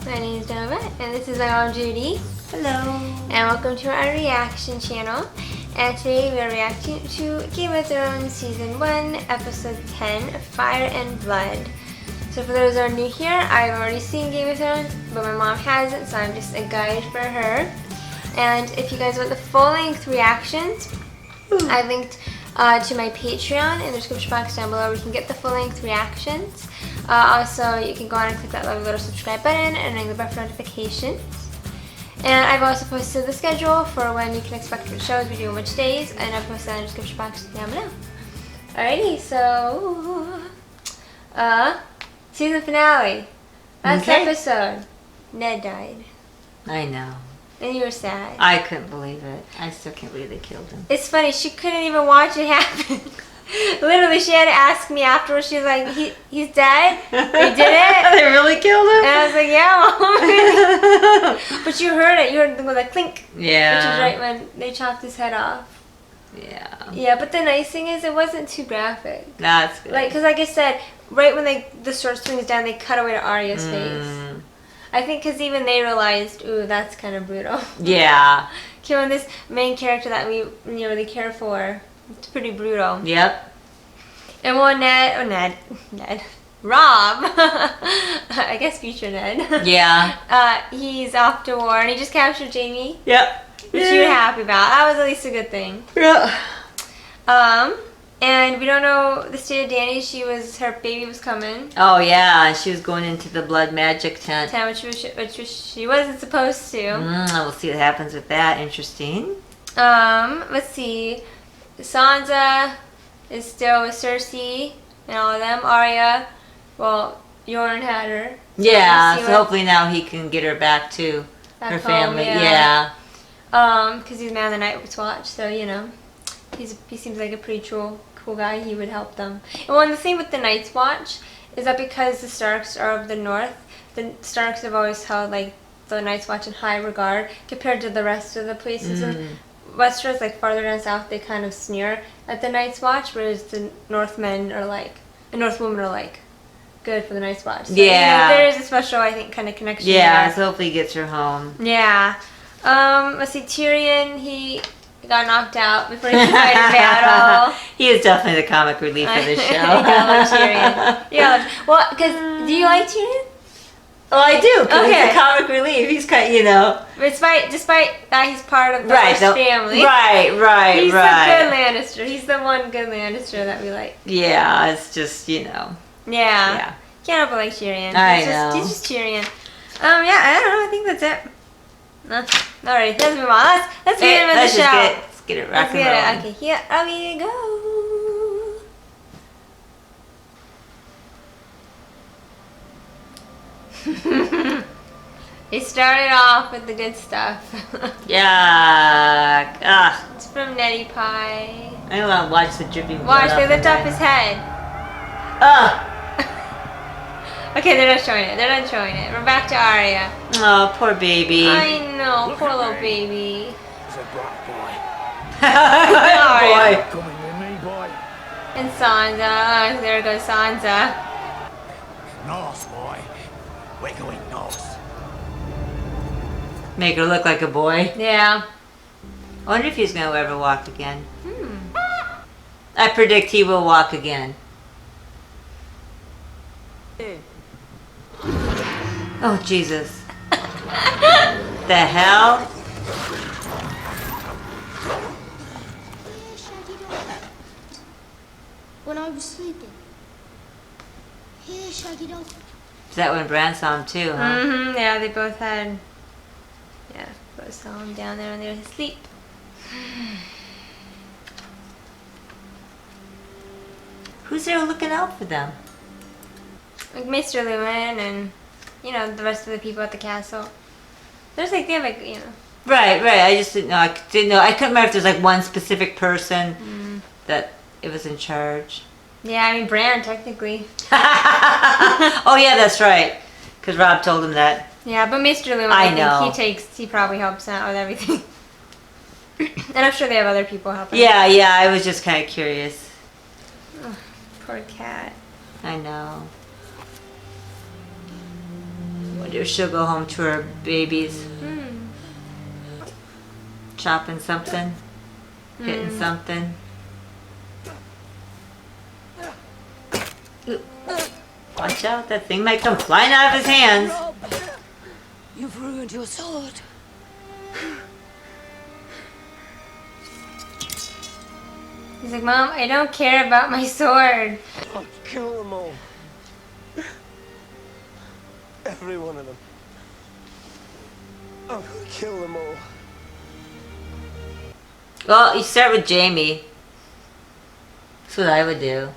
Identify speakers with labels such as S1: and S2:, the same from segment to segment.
S1: My name is Nova, and this is our Judy.
S2: Hello.
S1: And welcome to our reaction channel. And today we are reacting to Game of Thrones Season 1, Episode 10, Fire and Blood. So for those that are new here, I've already seen Game of Thrones, but my mom hasn't, so I'm just a guide for her. And if you guys want the full-length reactions, I linked to my Patreon in the description box down below where you can get the full-length reactions. Also, you can go on and click that lovely little subscribe button and ring the bell for notifications. And I've also posted the schedule for when you can expect the shows we do on which days, and I've posted that in the description box down below. Alrighty, so season finale. Last episode, Ned died.
S2: I know.
S1: And you were sad.
S2: I couldn't believe it. I still can't believe they killed him.
S1: It's funny, she couldn't even watch it happen. Literally, she had to ask me afterwards. She was like, he's dead? They did it?
S2: They really killed him?
S1: And I was like, yeah, Mom. But you heard it. You heard the clink.
S2: Yeah.
S1: Which is right when they chopped his head off.
S2: Yeah.
S1: Yeah, but the nice thing is it wasn't too graphic.
S2: That's good.
S1: Because like I said, right when the sword swings down, they cut away to Arya's face. I think because even they realized, ooh, that's kind of brutal.
S2: Yeah.
S1: Killing this main character that we really care for. It's pretty brutal.
S2: Yep.
S1: And well, Ned, Rob, I guess future Ned.
S2: Yeah.
S1: He's off to war, and he just captured Jamie.
S2: Yep.
S1: Which you were happy about. That was at least a good thing.
S2: Yeah.
S1: And we don't know the state of Dany. Her baby was coming.
S2: Oh yeah, she was going into the blood magic tent.
S1: Which she wasn't supposed to.
S2: We'll see what happens with that. Interesting.
S1: Let's see. Sansa is still with Cersei and all of them. Arya, well, Jorn had her.
S2: Yeah, so hopefully now he can get her back to her family. Yeah.
S1: Because he's man of the Night's Watch, so he seems like a pretty cool guy. He would help them. And the thing with the Night's Watch is that because the Starks are of the North, the Starks have always held the Night's Watch in high regard compared to the rest of the places. Westeros, farther down south, they kind of sneer at the Night's Watch, whereas the Northmen and Northwomen are good for the Night's Watch. So, there is a special, I think, kind of connection.
S2: Yeah, so hopefully he gets her home.
S1: Yeah. Let's see, Tyrion, he got knocked out before he could fight in battle.
S2: He is definitely the comic relief of this show.
S1: I love Tyrion. Yeah. Well, because do you like Tyrion?
S2: Oh, I do, because he's a comic relief. He's kind of,
S1: Despite that he's part of the Bush family.
S2: Right.
S1: He's the good Lannister. He's the one good Lannister that we like.
S2: Yeah, it's just,
S1: Yeah. Can't help but like Tyrion.
S2: I know.
S1: He's just Tyrion. Yeah, I don't know. I think that's it. Alright, let's move on. Let's get into the show.
S2: Let's get it rock and roll.
S1: Okay, here we go. They started off with the good stuff.
S2: Yeah.
S1: It's from Nettie Pie.
S2: I want to watch the dripping blood.
S1: Watch, they lift up his head. Okay, they're not showing it. We're back to Arya.
S2: Oh, poor baby.
S1: I know, poor little baby.
S3: It's a black boy.
S2: Boy.
S3: Coming with me, boy.
S1: And Sansa. Oh, there goes Sansa.
S3: North, boy. We're going north.
S2: Make her look like a boy.
S1: Yeah.
S2: I wonder if he's going to ever walk again. I predict he will walk again. Oh, Jesus. The hell?
S4: When I was sleeping. Here, Shaggy Dog.
S2: Is that when Bran saw him too, huh?
S1: Yeah, they both had. Yeah, both saw him down there when they were asleep.
S2: Who's there looking out for them?
S1: Like Mr. Lewin and, the rest of the people at the castle. There's they have
S2: Right. I just didn't know. I couldn't remember if there's one specific person that it was in charge.
S1: Yeah, I mean Bran technically.
S2: Oh yeah, that's right. Because Rob told him that.
S1: Yeah, but Mr. Lewin, I think he probably helps out with everything. And I'm sure they have other people helping.
S2: Yeah, I was just kind of curious.
S1: Oh, poor cat.
S2: I know. Wonder if she'll go home to her babies. Chopping something. Hitting something. Ooh. Watch out, that thing might come flying out of his hands.
S5: You've ruined your sword.
S1: He's like, Mom, I don't care about my sword.
S6: I'll kill them all. Every one of them. I'm gonna kill them all.
S2: Well, you start with Jamie. That's what I would do.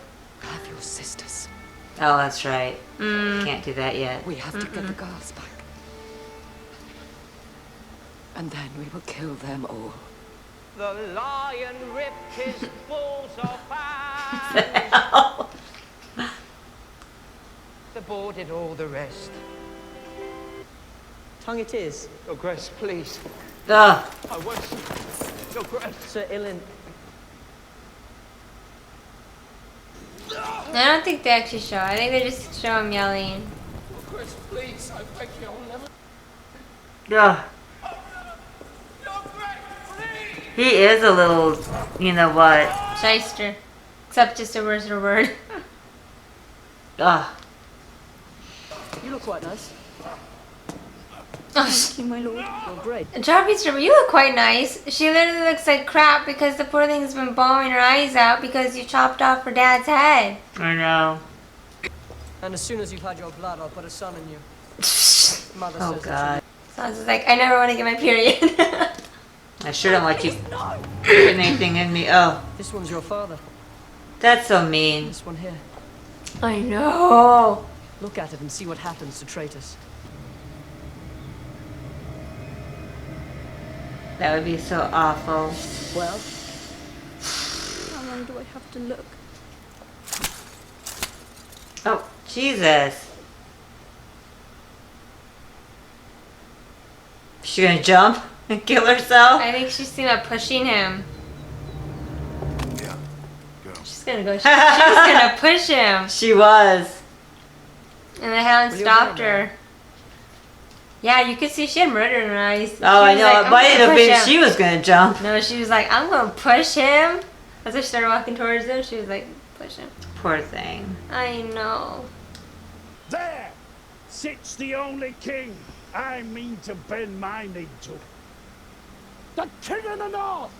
S5: Have your sisters.
S2: Oh, that's right. Can't do that yet.
S5: We have to get the girls back. And then we will kill them all.
S7: The lion ripped his balls off
S2: The hell?
S7: The boar did all the rest.
S8: Tongue it is.
S7: Your Grace, please.
S2: Ugh.
S7: I won't. Your Grace.
S8: Sir Ilan.
S1: I don't think they actually show. I think they just show him yelling.
S7: Your Grace, please. I beg you, I'll never.
S2: Ugh.
S7: Your Grace, please.
S2: He is a little, you know what?
S1: Shyster. Except just a worse word.
S2: Ugh.
S8: You look quite nice.
S1: Oh,
S5: Thank you, my lord.
S8: You're great.
S1: Jarvis, you look quite nice. She literally looks like crap because the poor thing's been bawling her eyes out because you chopped off her dad's head.
S2: I know.
S8: And as soon as you've had your blood, I'll put a son in you. Mother
S2: Oh
S8: says
S2: God.
S1: So I was just like, I never want to get my period.
S2: I sure don't want you putting anything in me. Oh,
S8: this one's your father.
S2: that's so mean.
S8: This one here.
S1: I know.
S8: Look at it and see what happens to traitors.
S2: That would be so awful.
S8: Well,
S5: How long do I have to look?
S2: Oh, Jesus. Is she gonna jump and kill herself?
S1: I think she's thinking about pushing him.
S3: Yeah. Go.
S1: She's gonna go. She's gonna push him.
S2: She was.
S1: And the hound
S8: Will you
S1: stopped
S8: go
S1: her. Yeah, you could see she had murder in her eyes. She
S2: Oh, I
S1: was
S2: know.
S1: like, I'm
S2: Might
S1: gonna
S2: have
S1: push
S2: been
S1: him.
S2: she was gonna jump.
S1: No, she was like, I'm gonna push him. As I started walking towards him, she was like, push him.
S2: Poor thing.
S1: I know.
S3: There sits the only king I mean to bend my knee to. The king in the north.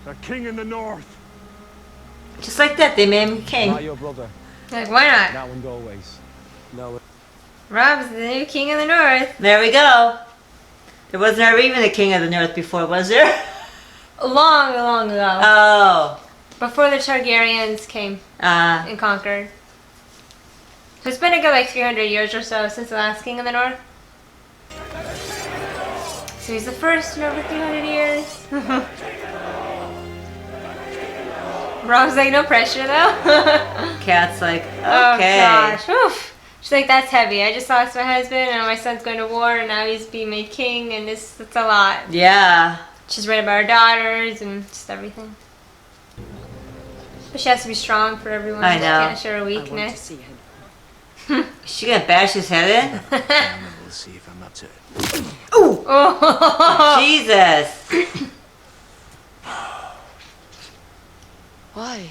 S3: The king in the north.
S2: Just like that, they made him king.
S6: Your brother.
S1: Like, why not?
S6: Now and always. No.
S1: Rob's the new king of the north.
S2: There we go. There wasn't ever even a king of the north before, was there?
S1: Long, long ago.
S2: Oh.
S1: Before the Targaryens came and conquered. So it's been a good like 300 years or so since the last king of the north. So he's the first in over 300 years. Rob's like, no pressure though.
S2: Cat's like,
S1: Oh
S2: okay.
S1: gosh. Oof. She's like, that's heavy. I just lost my husband and my son's going to war and now he's being made king and it's a lot.
S2: Yeah.
S1: She's worried about her daughters and just everything. But she has to be strong for everyone.
S2: I
S1: She
S2: know.
S1: can't show her
S5: I want to
S1: weakness.
S5: see him.
S2: Is she gonna bash his head in?
S3: We'll see if I'm up to it.
S1: Oh.
S2: Jesus.
S5: Why?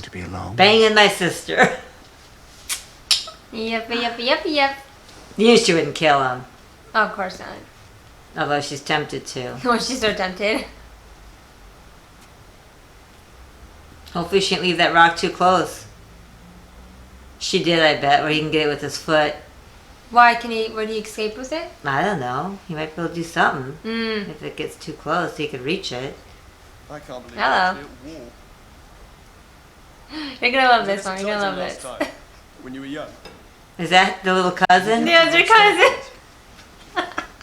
S3: To be alone.
S2: Banging my sister.
S1: Yep.
S2: You knew she wouldn't kill him.
S1: Oh, of course not.
S2: Although she's tempted to.
S1: Oh, she's so tempted.
S2: Hopefully she didn't leave that rock too close. She did, I bet, where he can get it with his foot.
S1: Why can he? Would he escape with it?
S2: I don't know. He might be able to do something.
S1: Mm.
S2: If it gets too close, he could reach it.
S6: I can't believe
S1: Hello. You're gonna love this one. You're gonna love this.
S6: When you were young.
S2: Is that the little cousin?
S1: Yeah, it's your cousin.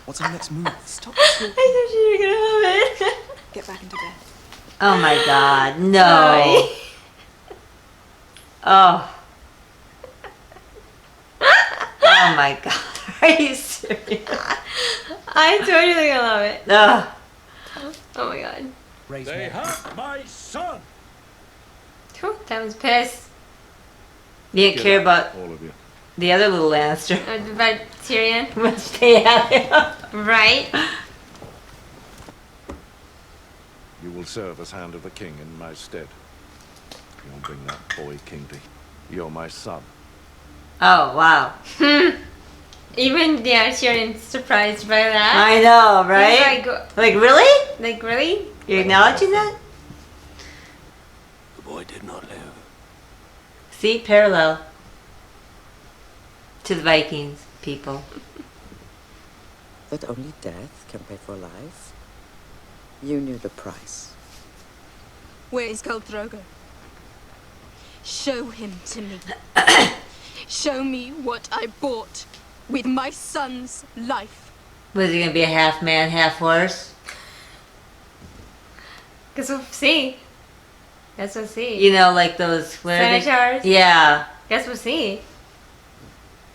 S6: What's our next move?
S5: Stop
S1: I
S5: talking.
S1: thought you were gonna love it.
S5: Get back into bed.
S2: Oh my god, no.
S1: Sorry.
S2: Oh. Oh my god. Are you serious?
S1: I totally gonna love it.
S2: Ugh.
S1: Oh my god.
S3: They have my son.
S1: Whew, that was pissed.
S2: You didn't care about
S3: all of you.
S2: the other little Lannister.
S1: About Tyrion.
S2: Which they have.
S1: Right?
S3: You will serve as hand of the king in my stead. You'll bring that boy king to... You're my son.
S2: Oh, wow.
S1: Even Tyrion's surprised by that.
S2: I know, right?
S1: He's
S2: Like, really?
S1: like really?
S2: You're acknowledging that?
S6: The boy did not live.
S2: See, parallel to the Vikings people.
S9: That only death can pay for life. You knew the price.
S5: Where is Khal Drogo? Show him to me. Show me what I bought with my son's life.
S2: Was he gonna be a half man, half horse?
S1: Guess we'll see. Guess we'll see.
S2: You know, like those what are they-
S1: Centaurs?
S2: Yeah.
S1: Guess we'll see.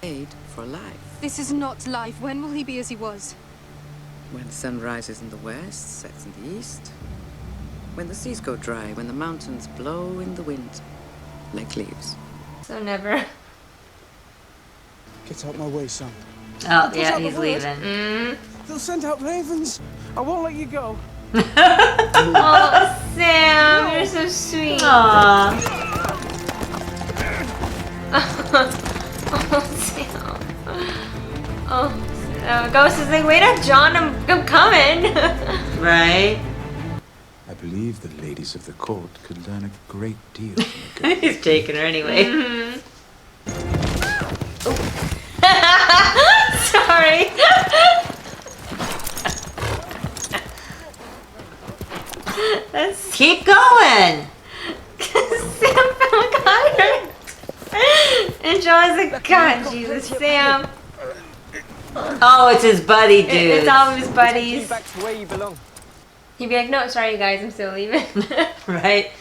S9: Paid for life.
S5: This is not life. When will he be as he was?
S9: When the sun rises in the west, sets in the east. When the seas go dry, when the mountains blow in the wind like leaves.
S1: So never.
S6: Get out my way, son.
S2: Oh, yeah, he's leaving.
S6: They'll send out ravens. I won't let you go.
S1: Oh, Sam, you're so sweet.
S2: Aww.
S1: Oh, Sam. Oh, Ghost is like, wait up, Jon, I'm coming.
S2: Right?
S10: I believe the ladies of the court could learn a great deal from a girl.
S2: He's taking her anyway.
S1: Sorry.
S2: Keep going.
S1: Sam got her. And Jon's like, God, Jesus, Sam.
S2: Oh, it's his buddy dude.
S1: It's all of his buddies.
S8: Back to where you belong.
S1: He'd be like, no, sorry, you guys, I'm still leaving.
S2: Right?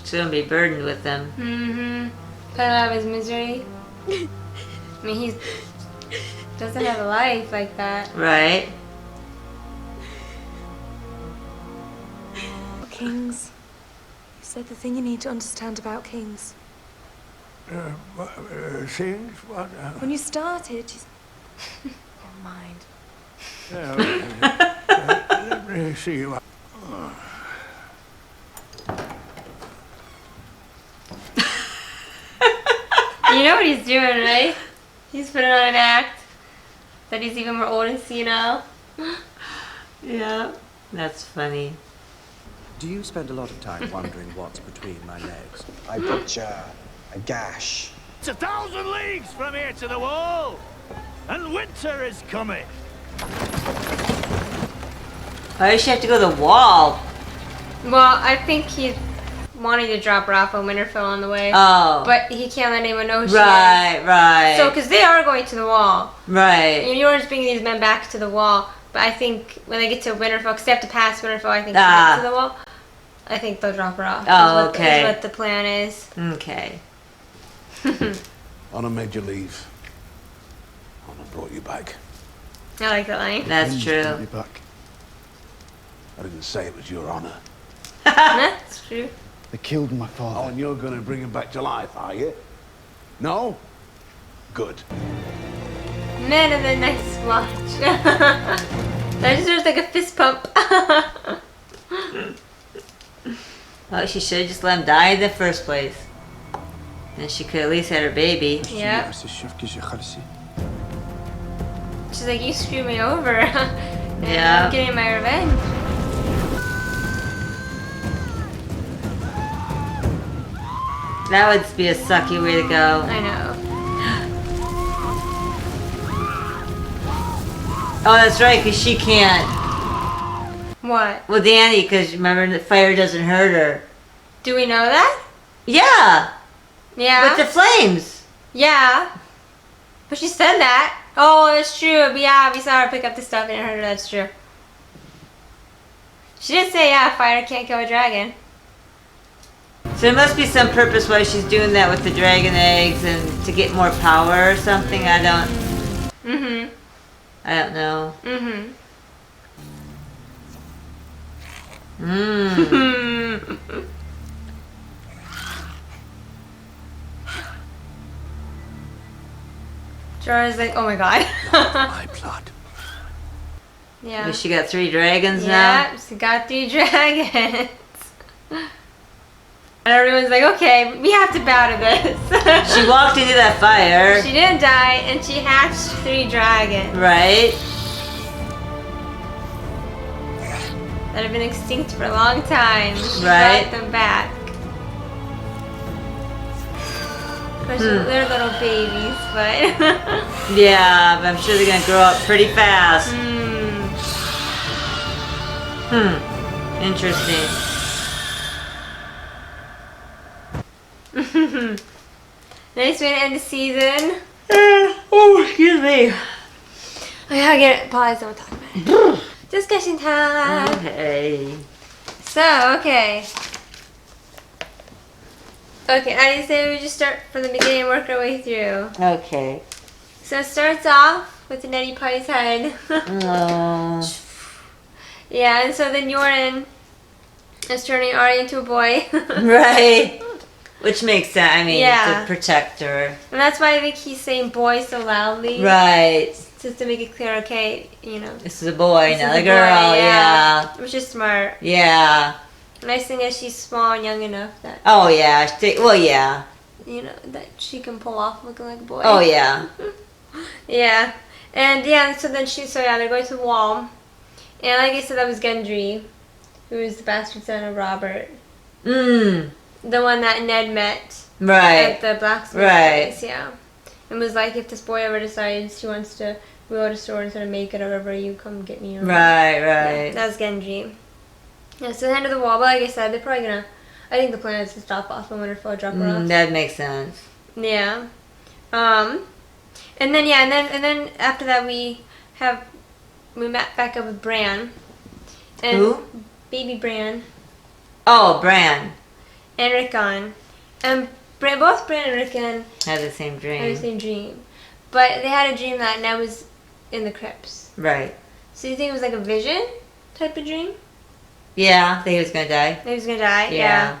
S2: Shouldn't be burdened with them.
S1: Put him out of his misery. I mean, he doesn't have a life like that.
S2: Right?
S5: Kings. You said the thing you need to understand about kings.
S3: Things? What?
S5: When you started, you... Never mind.
S3: Let me see you.
S1: You know what he's doing, right? He's putting on an act that he's even more old and senile.
S2: Yeah. That's funny.
S11: Do you spend a lot of time wondering what's between my legs?
S6: I picture a gash.
S3: It's 1,000 leagues from here to the wall, and winter is coming.
S2: Why does she have to go to the wall?
S1: Well, I think he's wanting to drop her off on Winterfell on the way.
S2: Oh.
S1: But he can't let anyone know who she
S2: Right,
S1: is.
S2: right.
S1: So, because they are going to the wall.
S2: Right.
S1: And you're just bringing these men back to the wall. But I think when they get to Winterfell, because they have to pass Winterfell, I think, to get to the wall, I think they'll drop her off.
S2: Oh, okay.
S1: Is what the plan is.
S2: Okay.
S3: Honor made you leave. Honor brought you back.
S1: I like that line.
S2: That's
S3: Brought
S2: true.
S3: you back. I didn't say it was your honor.
S1: That's true.
S6: They killed my
S3: Oh,
S6: father.
S3: and you're going to bring him back to life, are you? No? Good.
S1: Men of the Night's Watch. That deserves like a fist pump.
S2: Well, she should have just let him die in the first place. And she could at least had her baby.
S1: Yeah. She's like, you screwed me over. And
S2: Yeah.
S1: I'm getting my revenge.
S2: That would be a sucky way to go.
S1: I know.
S2: Oh, that's right, because she can't.
S1: What?
S2: Well, Danny, because remember, the fire doesn't hurt her.
S1: Do we know that?
S2: Yeah,
S1: Yeah.
S2: with the flames.
S1: Yeah. But she said that. Oh, that's true. But yeah, we saw her pick up the stuff and it hurt her. That's true. She did say, yeah, fire can't kill a dragon.
S2: So there must be some purpose why she's doing that with the dragon eggs and to get more power or something. I don't know.
S1: Mm-hmm.
S2: Mmm.
S1: Jorah's like, oh my god.
S3: My blood.
S1: Yeah.
S2: She got 3 dragons now.
S1: Yeah, she got 3 dragons. And everyone's like, okay, we have to bow to this.
S2: She walked into that fire.
S1: She didn't die, and she hatched 3 dragons.
S2: Right?
S1: That have been extinct for a long time. She
S2: Right.
S1: brought them back. Of course, they're little babies, but...
S2: Yeah, but I'm sure they're gonna grow up pretty fast. Interesting.
S1: Nice way to end the season.
S2: Oh, excuse me.
S1: I gotta get pause, don't talk about it. Discussion time.
S2: Okay.
S1: So, okay. Okay, I say we just start from the beginning and work our way through.
S2: Okay.
S1: So it starts off with Nettie Pie's head.
S2: Oh.
S1: Yeah, and so then Yoren is turning Arya into a boy.
S2: Right. Which makes sense. I mean,
S1: Yeah.
S2: to protect her.
S1: And that's why I think he's saying boy so loudly.
S2: Right.
S1: Just to make it clear, okay, you know.
S2: This is a boy,
S1: This
S2: not
S1: is
S2: a
S1: a
S2: girl.
S1: boy,
S2: Yeah.
S1: Which is smart.
S2: Yeah.
S1: Nice thing is she's small and young enough that,
S2: Oh, yeah. Well, yeah.
S1: you know, that she can pull off looking like a boy.
S2: Oh, yeah.
S1: Yeah. And yeah, so then they're going to the wall. And like I said, that was Gendry, who was the bastard son of Robert.
S2: Mm.
S1: The one that Ned met
S2: Right.
S1: at the blacksmith
S2: Right.
S1: place, yeah. And was like, if this boy ever decides he wants to wield a sword instead of make it or whatever, you come get me.
S2: Right,
S1: Yeah,
S2: right.
S1: that was Gendry. Yeah, so the end of the wall, but like I said, they're probably gonna, I think the plan is to stop off on Winterfell, drop her off.
S2: That makes sense.
S1: Yeah. And then and then after that we met back up with Bran. And
S2: Who?
S1: Baby Bran
S2: Oh, Bran.
S1: and Rickon. And both Bran and Rickon
S2: Had the same dream.
S1: had the same dream. But they had a dream that Ned was in the crypts.
S2: Right.
S1: So you think it was like a vision type of dream?
S2: Yeah, that he was gonna die.
S1: That he was gonna die?
S2: Yeah.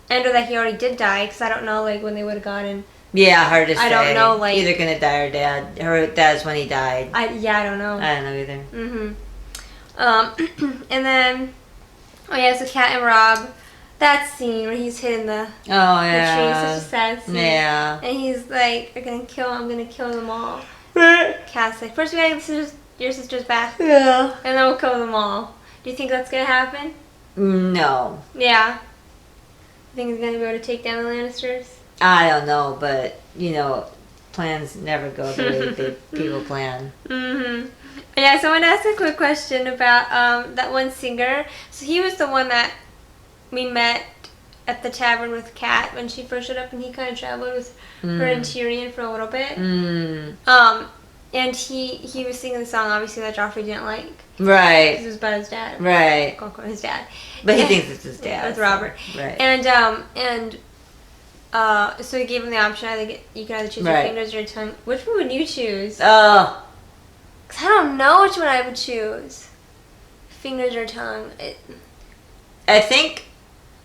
S1: And or that he already did die, because I don't know like when they would have gone and
S2: Yeah, hard to say.
S1: I don't know, like-
S2: either gonna die or dad. Her dad's when he died.
S1: I don't know.
S2: I don't know either.
S1: And then, oh yeah, so Cat and Rob, that scene where he's hitting the
S2: Oh yeah.
S1: tree, such a sad scene.
S2: Yeah.
S1: And he's like, I'm gonna kill them all. Cat's like, first we gotta get your sisters back,
S2: Yeah.
S1: and then we'll kill them all. Do you think that's gonna happen?
S2: No,
S1: Yeah. You think he's gonna be able to take down the Lannisters?
S2: I don't know, but you know, plans never go the way people plan.
S1: Yeah, so I want to ask a quick question about that one singer. So he was the one that we met at the tavern with Kat when she first showed up, and he kind of traveled with her and Tyrion for a little bit. And he was singing the song, obviously, that Joffrey didn't like.
S2: Right.
S1: Because it was about his dad.
S2: Right.
S1: His dad.
S2: But he thinks it's his dad.
S1: With Robert.
S2: Right.
S1: And so he gave him the option, you can either choose your
S2: Right.
S1: fingers or your tongue. Which one would you choose?
S2: Oh.
S1: Because I don't know which one I would choose. Fingers or tongue.
S2: I think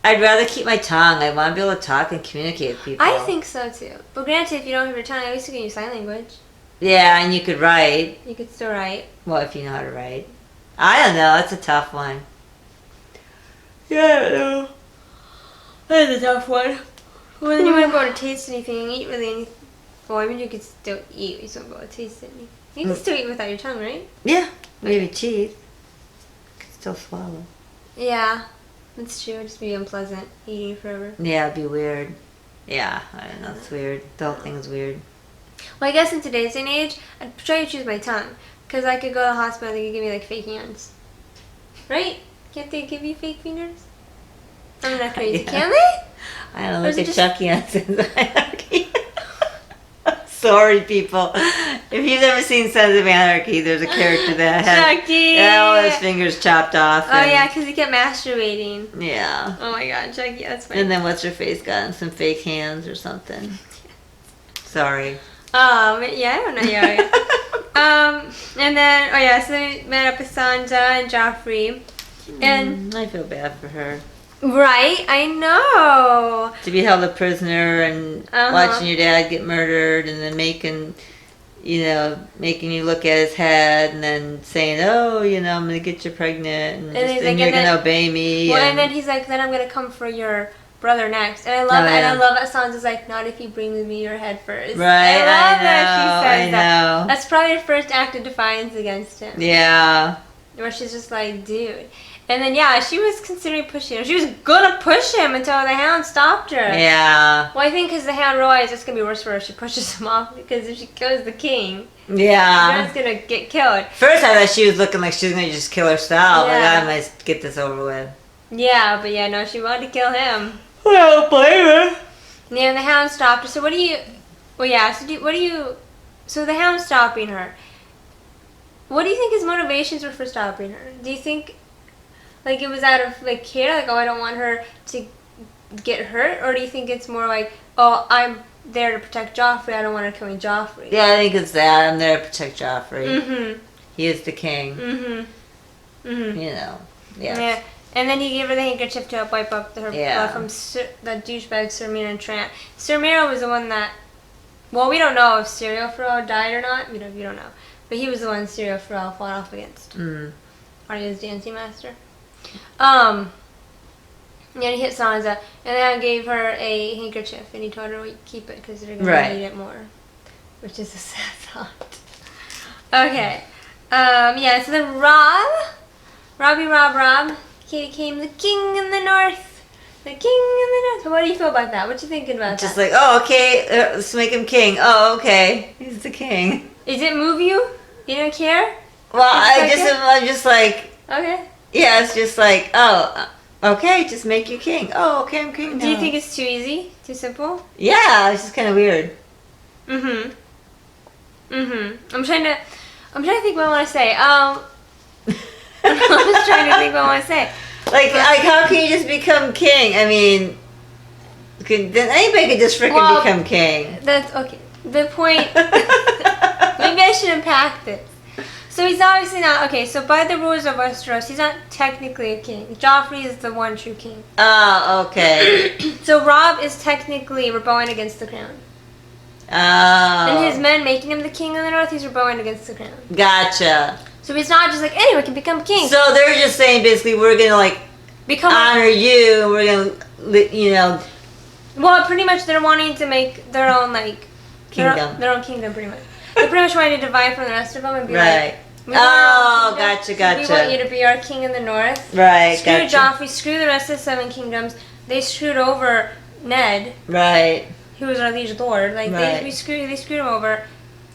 S2: I'd rather keep my tongue. I want to be able to talk and communicate with people.
S1: I think so too. But granted, if you don't have your tongue, at least you can use sign language.
S2: Yeah, and you could write.
S1: You could still write.
S2: Well, if you know how to write. I don't know. That's a tough one. Yeah, I don't know.
S1: That's a tough one. Well, then you wouldn't be able to taste anything and eat really anything. Well, I mean, you could still eat. You just wouldn't be able to taste anything. You can still eat without your tongue, right?
S2: Yeah, maybe teeth. Could still swallow.
S1: Yeah, that's true. It'd just be unpleasant eating forever.
S2: Yeah, it'd be weird. Yeah, I don't know. It's weird. The whole thing is weird.
S1: Well, I guess in today's day and age, I'd try to choose my tongue. Because I could go to the hospital and they could give me, like, fake hands. Right? Can't they give you fake fingers? I'm not crazy.
S2: Yeah.
S1: Can they?
S2: I don't
S1: Or
S2: know.
S1: is
S2: Look
S1: it
S2: at
S1: just-
S2: Chucky on Sons of Anarchy. Sorry, people. If you've never seen Sons of Anarchy, there's a character that had
S1: Chucky!
S2: all his fingers chopped off.
S1: Oh, yeah, because he kept masturbating.
S2: Yeah.
S1: Oh, my God. Chucky, that's funny.
S2: And then what's her face got him some fake hands or something. Sorry.
S1: Yeah, I don't know. Yeah. And then, so we met up with Sansa and Joffrey. And
S2: I feel bad for her.
S1: right, I know.
S2: To be held a prisoner and watching your dad get murdered and then making you look at his head and then saying, oh, I'm going to get you pregnant and you're going to obey me.
S1: Well, and then he's like, then I'm going to come for your brother next. And I love it. And I love that Sansa's like, not if you bring me your head first.
S2: Right,
S1: I love that she says
S2: I
S1: that.
S2: know.
S1: That's probably her first act of defiance against him.
S2: Yeah.
S1: Where she's just like, dude. And then, yeah, she was considering pushing him. She was going to push him until the Hound stopped her.
S2: Yeah.
S1: Well, I think because the Hound realized it's going to be worse for her if she pushes him off. Because if she kills the king,
S2: yeah,
S1: Jon's going to get killed.
S2: First, I thought she was looking like she was going to just kill herself.
S1: Yeah.
S2: Like, I might get this over with.
S1: Yeah, but yeah, no, she wanted to kill him.
S2: I don't blame her.
S1: Yeah, and the Hound stopped her. So what do you... Well, yeah, so So the Hound stopping her. What do you think his motivations were for stopping her? Do you think... Like, it was out of, like, care? Like, oh, I don't want her to get hurt? Or do you think it's more like, oh, I'm there to protect Joffrey. I don't want her killing Joffrey.
S2: Yeah, I think it's that. I'm there to protect Joffrey.
S1: Mm-hmm.
S2: He is the king.
S1: Mm-hmm. Mm-hmm.
S2: Yeah.
S1: And then he gave her the handkerchief to help wipe up her blood from that douchebag Sir Miro and Trant. Sir Miro was the one that... Well, we don't know if Syrio Farrell died or not. We don't know. But he was the one Syrio Farrell fought off against. Arya's dancing master. Yeah, he hit Sansa, and then gave her a handkerchief, and he told her, keep it, because they're going to need it more. Which is a sad thought. Okay. Yeah, so then Rob, he became the king in the north. The king in the north. So what do you feel about that? What you thinking about that?
S2: Just like, oh, okay, let's make him king. Oh, okay, he's the king.
S1: Does it move you? You don't care?
S2: Well, I'm just like...
S1: Okay.
S2: Yeah, it's just like, oh, okay, just make you king. Oh, okay, I'm king now.
S1: Do you think it's too easy? Too simple?
S2: Yeah, it's just kind of weird.
S1: I'm trying to think what I want to say. I'm just trying to think what I want to say.
S2: Like, how can you just become king? I mean, then anybody could just freaking become king.
S1: That's okay. The point. Maybe I should unpack this. So he's obviously not... Okay, so by the rules of Westeros, he's not technically a king. Joffrey is the one true king.
S2: Oh, okay.
S1: So Robb is technically rebelling against the crown.
S2: Oh.
S1: And his men making him the king of the north, he's rebelling against the crown.
S2: Gotcha.
S1: So he's not just like, anyone can become king.
S2: So they're just saying, basically, we're going to, like, honor you, and we're going to,
S1: Well, pretty much they're wanting to make their own, like...
S2: Kingdom.
S1: Their own kingdom, pretty much. They're pretty much wanting to divide from the rest of them and be
S2: like... Gotcha.
S1: We want you to be our king in the north.
S2: Right,
S1: screw Joffrey, screw the rest of the 7 kingdoms. They screwed over Ned.
S2: Right.
S1: Who was our liege lord. Like, they screwed him over.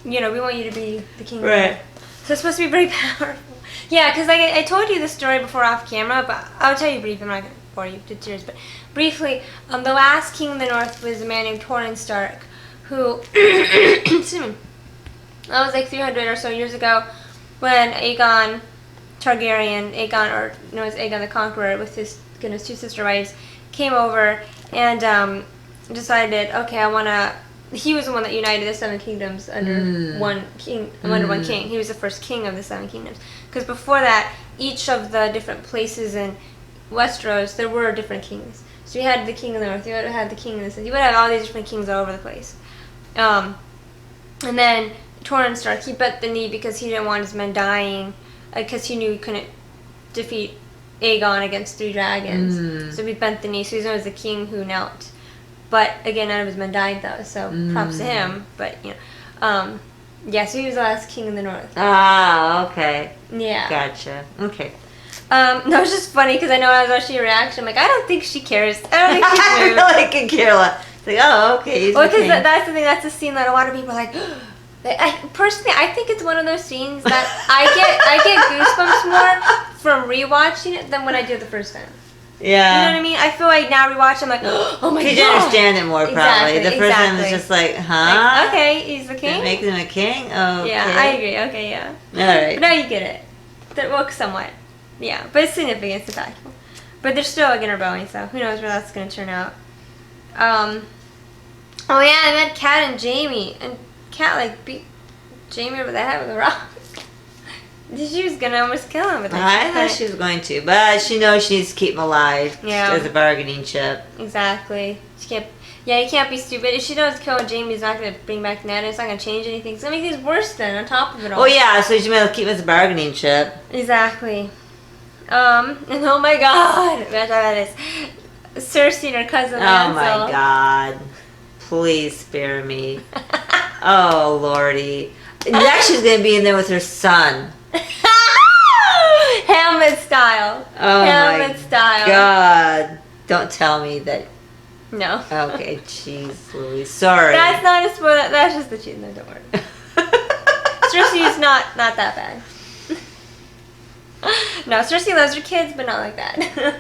S1: We want you to be the king.
S2: Right.
S1: So it's supposed to be very powerful. Yeah, because like, I told you the story before off camera, but I'll tell you briefly. I'm not going to bore you to tears, but briefly, the last king of the north was a man named Torrhen Stark, who... Excuse me. That was like 300 or so years ago when Aegon Targaryen, or known as Aegon the Conqueror, with his 2 sister wives, came over and decided, okay, he was the one that united the 7 kingdoms under one king. Under one king. He was the first king of the 7 kingdoms. Because before that, each of the different places in Westeros, there were different kings. So you had the king in the north, you would have the king in the south, you would have all these different kings all over the place. And then Torrhen Stark, he bent the knee because he didn't want his men dying, because he knew he couldn't defeat Aegon against 3 dragons. So he bent the knee, so he's known as the king who knelt. But again, none of his men died though, so props to him. But yeah, so he was the last king in the north.
S2: Ah, okay.
S1: Yeah.
S2: Gotcha. Okay.
S1: No, it's just funny because I know I was watching your reaction. I'm like, I don't think she cares. I don't think she's
S2: I really could care less. It's like, oh, okay.
S1: Well, because that's the thing. That's the scene that a lot of people are like. Personally, I think it's one of those scenes that I get goosebumps more from rewatching it than when I did it the first time.
S2: Yeah.
S1: You know what I mean? I feel like now rewatching, I'm like, oh my god.
S2: Because you understand it more, probably.
S1: Exactly,
S2: the first time it's just like, huh?
S1: Like, okay, he's the king?
S2: Make him a king? Oh, okay.
S1: Yeah, I agree. Okay, yeah.
S2: Alright.
S1: But now you get it. That works somewhat. Yeah, but it's significant, it's impactful. But they're still like in rebellion, so who knows where that's going to turn out. Oh yeah, I met Kat and Jamie. And Kat like beat Jamie over the head with a rock. She was gonna almost kill him. But
S2: I thought she was going to, but she knows she needs to keep him alive.
S1: Yeah.
S2: As a bargaining chip.
S1: Exactly. She can't. Yeah, you can't be stupid. If she knows killing Jamie's not gonna bring back Nana, it's not gonna change anything. It's gonna make things worse then. On top of it all.
S2: Oh yeah, so she might keep him as a bargaining chip.
S1: Exactly. And oh my God, that's how that is. Cersei and her cousin.
S2: Oh my God. Please spare me. Oh lordy. Next she's gonna be in there with her son.
S1: Hamlet style.
S2: Oh
S1: Hamlet
S2: my
S1: style.
S2: God. Don't tell me that.
S1: No.
S2: Okay, jeez Louise. Sorry.
S1: That's not a spoiler. That's just the cheese. No, don't worry. Cersei's not that bad. No, Cersei loves her kids, but not like that.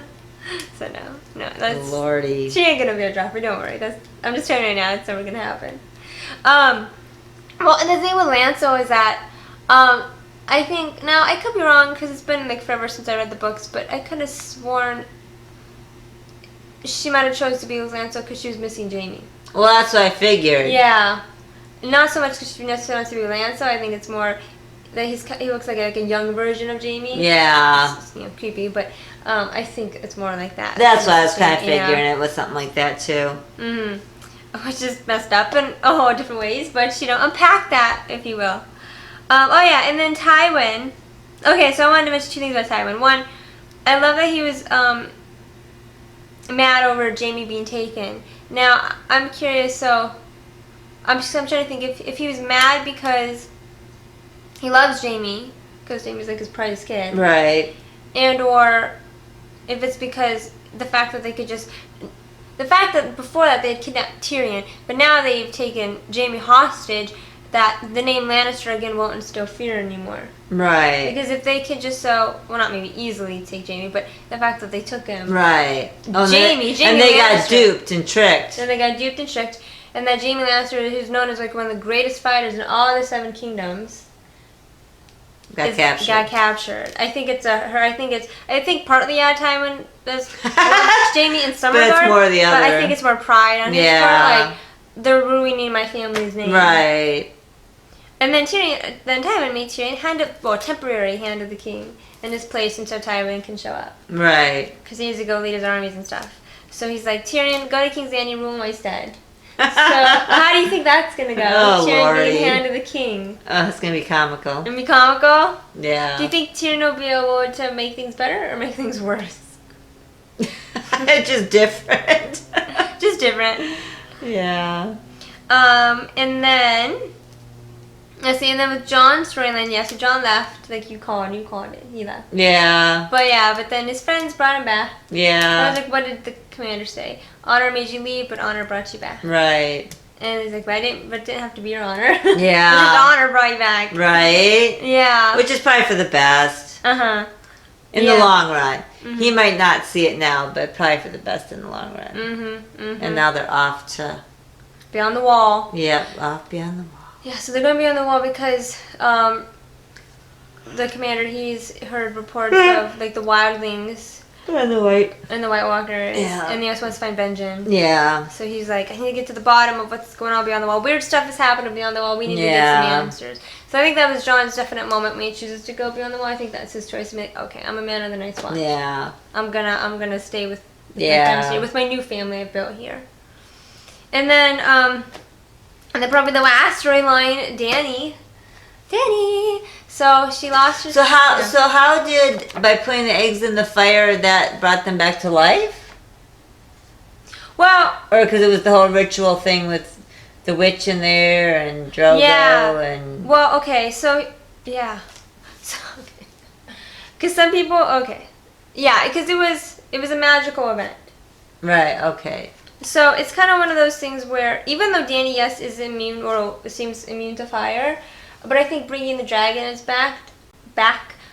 S1: So no, that's
S2: Lordy.
S1: She ain't gonna be a dropper. Don't worry. I'm just telling you right now. It's never gonna happen. Well, and the thing with Lancel is that, I think now I could be wrong because it's been like forever since I read the books, but I could have sworn she might have chose to be with Lancel because she was missing Jamie.
S2: Well, that's what I figured.
S1: Yeah, not so much because she necessarily wants to be with Lancel. I think it's more that he looks like a young version of Jamie.
S2: Yeah.
S1: It's, creepy, but I think it's more like that.
S2: That's what I was kind of figuring. It was something like that too.
S1: Which is messed up in a whole different ways, but unpack that if you will. Oh yeah, and then Tywin. Okay, so I wanted to mention two things about Tywin. One, I love that he was mad over Jamie being taken. Now I'm curious. So I'm trying to think if he was mad because he loves Jamie, because Jamie's like his prized kid,
S2: right?
S1: And or if it's because the fact that before that they had kidnapped Tyrion, but now they've taken Jamie hostage, that the name Lannister again won't instill fear anymore.
S2: Right.
S1: Because if they could just not maybe easily take Jamie, but the fact that they took him.
S2: Right. Oh,
S1: Jamie
S2: and they
S1: Lannister,
S2: got duped and tricked.
S1: And they got duped and tricked. And that Jamie Lannister, who's known as like one of the greatest fighters in all the Seven Kingdoms,
S2: got captured.
S1: I think it's I think partly Tywin does Jamie in some
S2: but
S1: regard,
S2: it's more the other.
S1: But I think it's more pride on his part. Like, they're ruining my family's name.
S2: Right.
S1: And then Tywin made Tyrion temporary hand of the king in his place until Tywin can show up.
S2: Right.
S1: Because he needs to go lead his armies and stuff. So he's like, Tyrion, go to King's Landing, rule my stead. So how do you think that's gonna go?
S2: Oh,
S1: Tyrion
S2: Lordy.
S1: being hand of the king.
S2: Oh, it's gonna be comical.
S1: Gonna be comical?
S2: Yeah.
S1: Do you think Tyrion will be able to make things better or make things worse?
S2: Just different.
S1: Just different.
S2: Yeah.
S1: And then let's see, and then with Jon's storyline, so Jon left, like you called it, he left.
S2: Yeah.
S1: But then his friends brought him back.
S2: Yeah.
S1: I was like, what did the commander say? Honor made you leave, but honor brought you back.
S2: Right.
S1: And he's like, but it didn't have to be your honor.
S2: Yeah.
S1: Just honor brought you back.
S2: Right.
S1: Yeah.
S2: Which is probably for the best. In the long run. He might not see it now, but probably for the best in the long run. And now they're off to
S1: beyond the wall.
S2: Yep, off beyond the wall.
S1: Yeah, so they're going to be on the wall because the commander, he's heard reports of like the wildlings
S2: and the White
S1: Walkers, and he also wants to find Benjen.
S2: Yeah.
S1: So he's like, I need to get to the bottom of what's going on beyond the wall. Weird stuff has happened beyond the wall. We need to get some answers. So I think that was Jon's definite moment when he chooses to go beyond the wall. I think that's his choice to make. Okay, I'm a man of the Night's Watch.
S2: Yeah.
S1: I'm gonna stay with my family, with my new family I've built here. And then probably the last storyline, Dany. So she lost her.
S2: So how did, by putting the eggs in the fire, that brought them back to life?
S1: Well,
S2: or because it was the whole ritual thing with the witch in there and Drogo and.
S1: Well, okay, so yeah, because some people because it was a magical event.
S2: Right. Okay.
S1: So it's kind of one of those things where even though Dany, is immune or seems immune to fire, but I think bringing the dragons back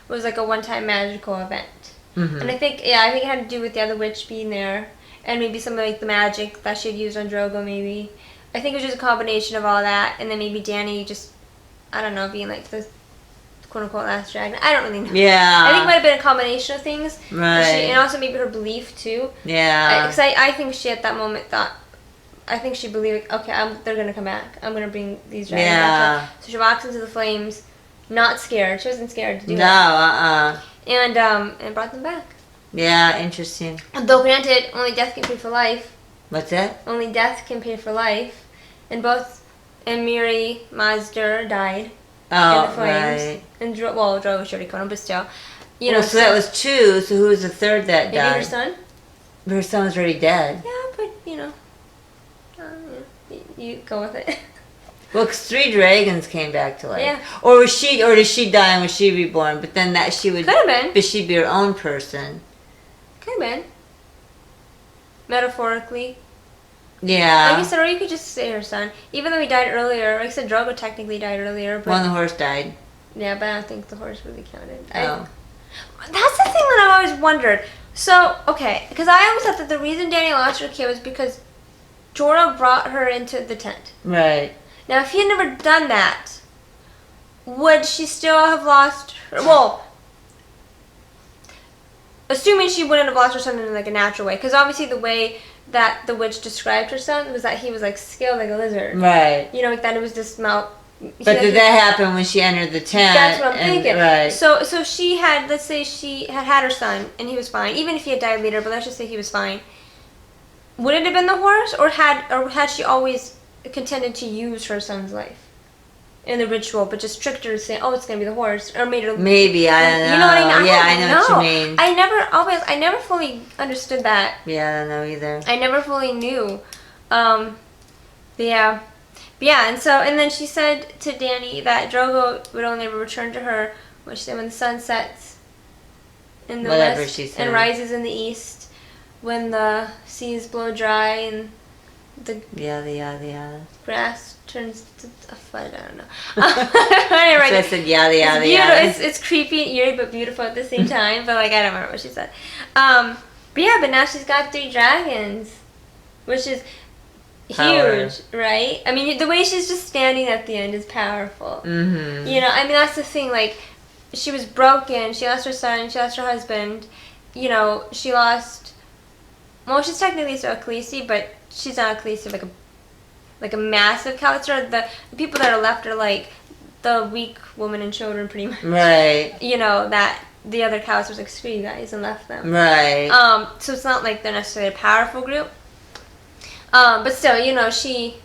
S1: was like a one-time magical event. And I think it had to do with the other witch being there, and maybe some of like the magic that she had used on Drogo. Maybe I think it was just a combination of all that, and then maybe Dany just, I don't know, being like the quote-unquote last dragon. I don't really know.
S2: Yeah.
S1: I think it might have been a combination of things.
S2: Right.
S1: And also maybe her belief too.
S2: Yeah.
S1: Because I think she at that moment thought, I think she believed, okay, they're going to come back. I'm going to bring these dragons back. So she walks into the flames, not scared. She wasn't scared to do
S2: No,
S1: it. And brought them back.
S2: Yeah, interesting.
S1: Though granted, only death can pay for life.
S2: What's that?
S1: Only death can pay for life. And Miri Mazdur died in the flames.
S2: Right.
S1: And Drogo was already Conan, but still.
S2: So that was 2, so who was the third that
S1: maybe
S2: died?
S1: her son?
S2: Her son was already dead.
S1: Yeah, but, you go with it.
S2: Well, 'cause 3 dragons came back to life.
S1: Yeah.
S2: Or did she die and was she reborn? But then she would...
S1: Could have been.
S2: But she'd be her own person.
S1: Could have been. Metaphorically.
S2: Yeah.
S1: Like you said, or you could just say her son. Even though he died earlier. Like I said, Drogo technically died earlier. But
S2: Well, the horse died.
S1: Yeah, but I don't think the horse really counted.
S2: Oh.
S1: That's the thing that I've always wondered. So, okay, because I always thought that the reason Dany lost her kid was because Jorah brought her into the tent.
S2: Right.
S1: Now, if he had never done that, would she still have lost her? Well, assuming she wouldn't have lost her son in like a natural way, because obviously the way that the witch described her son was that he was like scaled like a lizard.
S2: Right.
S1: Like that it was this mouth.
S2: But did that happen when she entered the tent?
S1: That's what I'm thinking.
S2: Right.
S1: So she had, let's say she had her son and he was fine, even if he had died later. But let's just say he was fine. Would it have been the horse, or had she always contended to use her son's life in the ritual, but just tricked her to say, "Oh, it's gonna be the horse," or made her?
S2: Maybe I don't know.
S1: You know what I mean?
S2: Yeah, I know what you mean.
S1: I never fully understood that.
S2: Yeah, I don't know either.
S1: I never fully knew. Yeah, and then she said to Dany that Drogo would only return to her when the sun sets in the west and rises in the east, when the seas blow dry and the grass turns to a flood. I don't know.
S2: So I said yada yada yada.
S1: It's creepy and eerie but beautiful at the same time. But I don't remember what she said. But now she's got 3 dragons, which is huge, right? I mean, the way she's just standing at the end is powerful.
S2: Mm-hmm.
S1: That's the thing. Like, she was broken. She lost her son. She lost her husband. She lost. Well, she's technically still a Khaleesi, but she's not a Khaleesi like a massive Khaleesi. The people that are left are like the weak women and children, pretty much.
S2: Right.
S1: That the other Khaleesi was like, screw you guys, and left them.
S2: Right.
S1: So it's not like they're necessarily a powerful group. But still, she.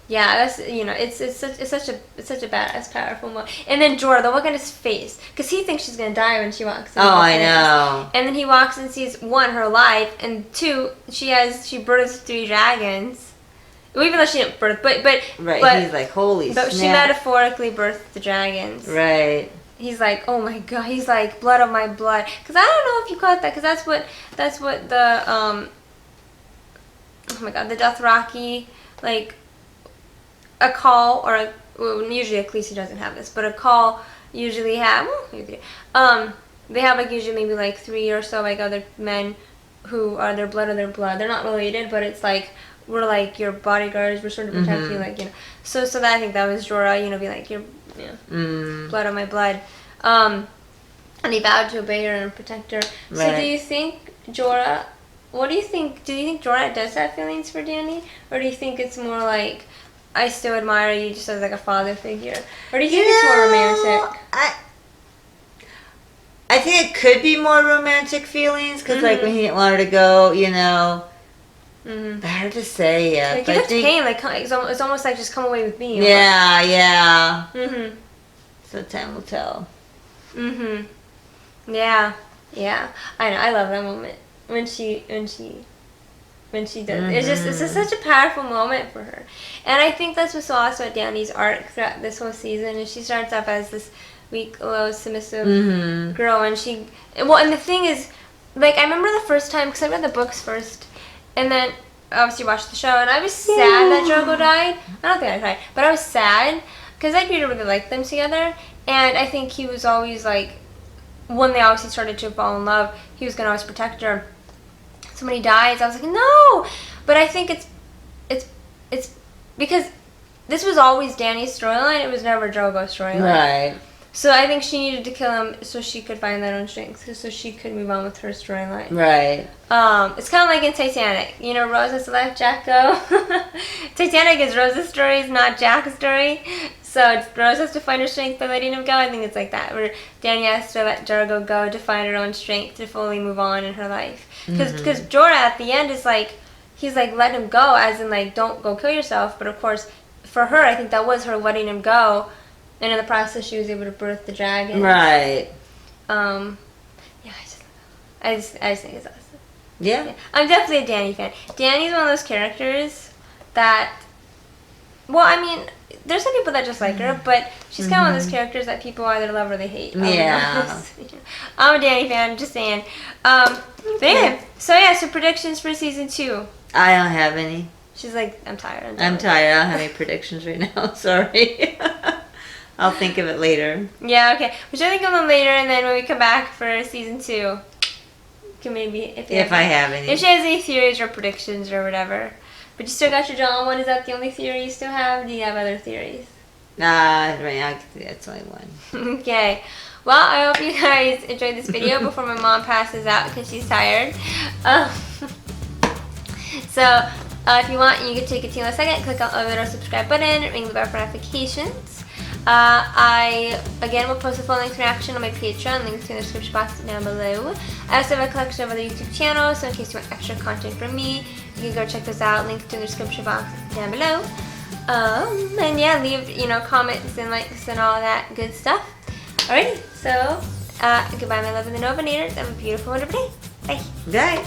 S1: Yeah, that's it's such a badass, powerful moment. And then Jorah, the look on his face, because he thinks she's gonna die when she walks in.
S2: Oh, I know.
S1: And then he walks and sees 1, her alive, and 2, she births 3 dragons. Well, even though she didn't birth, but
S2: right,
S1: but,
S2: he's like, holy snap.
S1: But she metaphorically birthed the dragons.
S2: Right.
S1: He's like, oh my god. He's like, blood of my blood. Because I don't know if you caught that, because that's what the oh my god, the Dothraki, like, a call, or usually a Khaleesi doesn't have this, but a call usually have, they have like usually maybe like 3 or so like other men who are their blood of their blood. They're not related, but it's like, we're like your bodyguards, we're sort of protecting you, like, So that, I think that was Jorah, be like, your blood of my blood. And he vowed to obey her and protect her. Right. So do you think Jorah, do you think Jorah does have feelings for Dany? Or do you think it's more like, I still admire you just as like a father figure? Or do you think it's more romantic?
S2: I think it could be more romantic feelings, because like when he didn't want her to go, hard to say yet.
S1: Like, you have pain, like, it's almost like, just come away with me.
S2: Yeah. So time will tell.
S1: Yeah. I know, I love that moment. When she does. It's just such a powerful moment for her. And I think that's what's so awesome about Dany's arc throughout this whole season, is she starts off as this weak, low, submissive girl, and and the thing is, like, I remember the first time, because I read the books first, and then obviously watched the show, and I was sad that Drogo died. I don't think I cried, but I was sad, because I really liked them together, and I think he was always, like, when they obviously started to fall in love, he was going to always protect her. So when he dies, I was like, no! But I think it's because this was always Dany's storyline. It was never Drogo's storyline.
S2: Right.
S1: So I think she needed to kill him so she could find that own strength, so she could move on with her storyline.
S2: Right.
S1: It's kind of like in Titanic. Rose has to let Jack go. Titanic is Rose's story, it's not Jack's story. So So Rose has to find her strength by letting him go. I think it's like that, where Dany has to let Jorah go to find her own strength to fully move on in her life. Because Jorah at the end is like, he's like, let him go, as in like, don't go kill yourself. But of course, for her, I think that was her letting him go, and in the process, she was able to birth the dragon.
S2: Right.
S1: Yeah, I just think it's awesome.
S2: Yeah.
S1: I'm definitely a Dany fan. Dany's one of those characters that, well, I mean, there's some people that just like her, but she's kind of one of those characters that people either love or they hate.
S2: Yeah.
S1: I'm a Dany fan, just saying. But anyway, so predictions for season 2.
S2: I don't have any.
S1: She's like, I'm tired.
S2: I'm tired. I don't have any predictions right now. Sorry. I'll think of it later.
S1: Yeah, okay. We should think of them later, and then when we come back for season 2, can maybe
S2: if I have any.
S1: If she has any theories or predictions or whatever. But you still got your Jon one. Is that the only theory you still have? Do you have other theories?
S2: Nah, right now that's only one.
S1: Okay. Well, I hope you guys enjoyed this video before my mom passes out because she's tired. So, if you want, you can take a second, click on the little subscribe button, ring the bell for notifications. I, again, will post a full length reaction on my Patreon, links in the description box down below. I also have a collection of other YouTube channels, so in case you want extra content from me, you can go check those out, links in the description box down below. And yeah, leave, comments and likes and all that good stuff. Alrighty, so, goodbye my love and the Novinators. Have a beautiful, wonderful day. Bye.
S2: Bye.